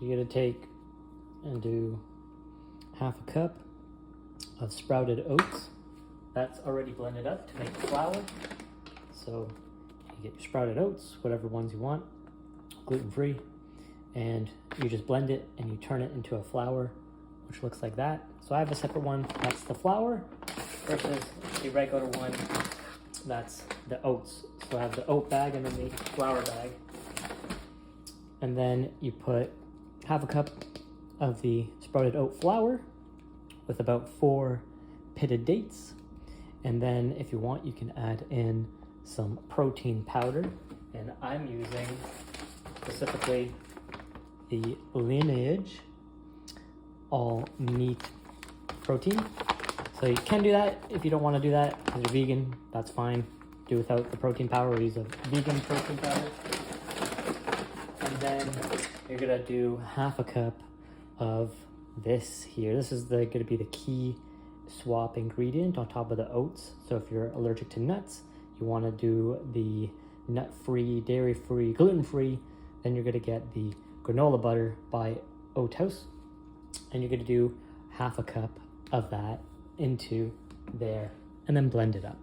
you're gonna take and do half a cup of sprouted oats. That's already blended up to make flour. So you get your sprouted oats, whatever ones you want, gluten-free, and you just blend it and you turn it into a flour, which looks like that. So I have a separate one, that's the flour, versus the regular one, that's the oats. So I have the oat bag and then the flour bag. And then you put half a cup of the sprouted oat flour with about 4 pitted dates. And then if you want, you can add in some protein powder. And I'm using specifically the Lineage all meat protein. So you can do that. If you don't want to do that because you're vegan, that's fine. Do without the protein powder or use a vegan protein powder. And then you're gonna do half a cup of this here. This is gonna be the key swap ingredient on top of the oats. So if you're allergic to nuts, you want to do the nut-free, dairy-free, gluten-free, then you're gonna get the granola butter by Oat Haus, and you're gonna do half a cup of that into there and then blend it up.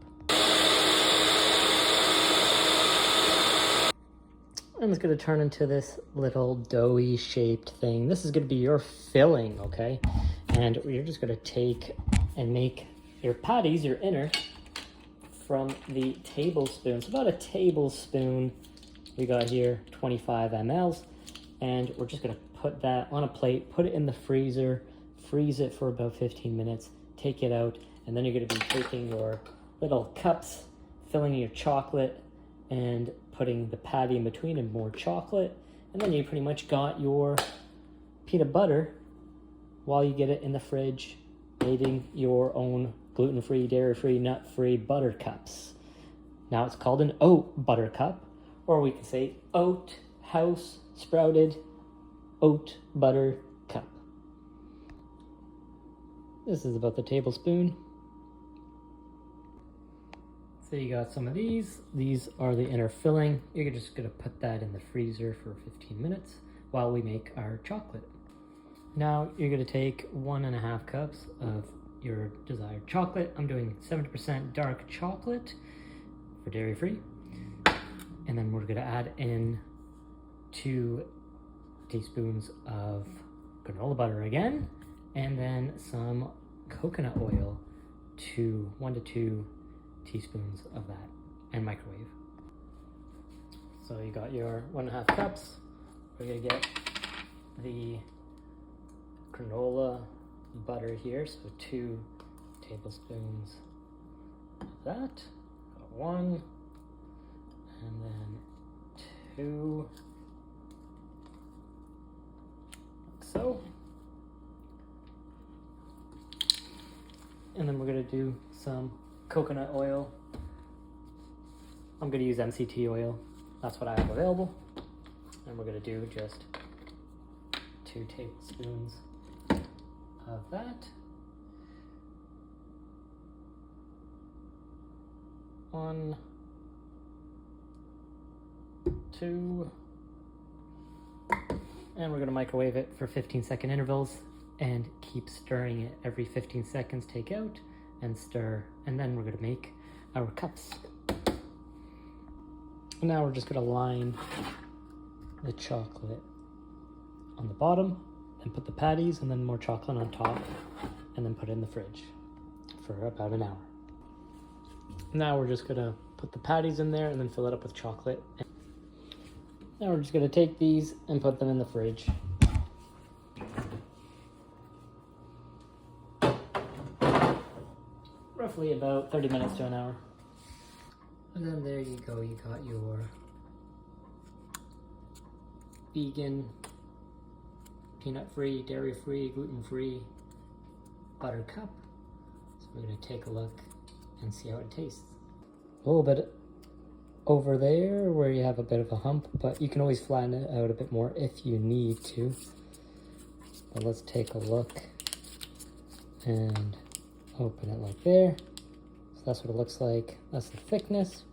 And it's gonna turn into this little doughy shaped thing. This is gonna be your filling, okay? And you're just gonna take and make your patties, your inner, from the tablespoon. It's about a tablespoon. We got here 25 mLs, and we're just gonna put that on a plate, put it in the freezer, freeze it for about 15 minutes, take it out, and then you're gonna be taking your little cups, filling your chocolate, and putting the patty in between and more chocolate, and then you pretty much got your peanut butter while you get it in the fridge, making your own gluten-free, dairy-free, nut-free butter cups. Now it's called an oat butter cup, or we can say Oat Haus sprouted oat butter cup. This is about the tablespoon. So you got some of these. These are the inner filling. You're just gonna put that in the freezer for 15 minutes while we make our chocolate. Now you're gonna take 1.5 cups of your desired chocolate. I'm doing 70% dark chocolate for dairy free. And then we're gonna add in 2 teaspoons of granola butter again, and then some coconut oil, 1 to 2 teaspoons of that, and microwave. So you got your 1.5 cups. We're gonna get the granola butter here, so 2 tablespoons of that. Got 1, and then 2, like so. And then we're gonna do some coconut oil. I'm gonna use MCT oil. That's what I have available. And we're gonna do just 2 tablespoons of that. 1, 2, and we're gonna microwave it for 15-second intervals and keep stirring it every 15 seconds. Take out and stir, and then we're gonna make our cups. Now we're just gonna line the chocolate on the bottom and put the patties and then more chocolate on top, and then put it in the fridge for about an hour. Now we're just gonna put the patties in there and then fill it up with chocolate. Now we're just gonna take these and put them in the fridge. Roughly about 30 minutes to an hour. And then there you go, you got your vegan, peanut-free, dairy-free, gluten-free butter cup. So we're gonna take a look and see how it tastes. A little bit over there where you have a bit of a hump, but you can always flatten it out a bit more if you need to. But let's take a look and open it like there. So that's what it looks like. That's the thickness.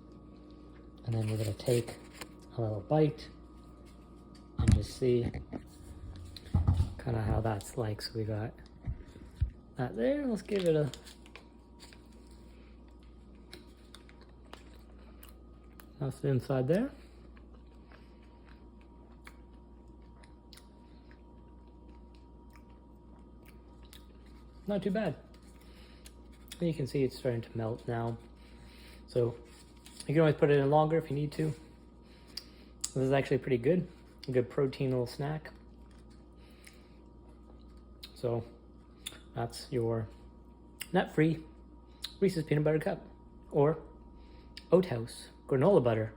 And then we're gonna take a little bite and just see kind of how that's like. So we got that there. Let's give it a... That's the inside there. Not too bad. And you can see it's starting to melt now. So you can always put it in longer if you need to. This is actually pretty good. A good protein little snack. So that's your nut-free Reese's Peanut Butter Cup or Oat Haus Granola Butter.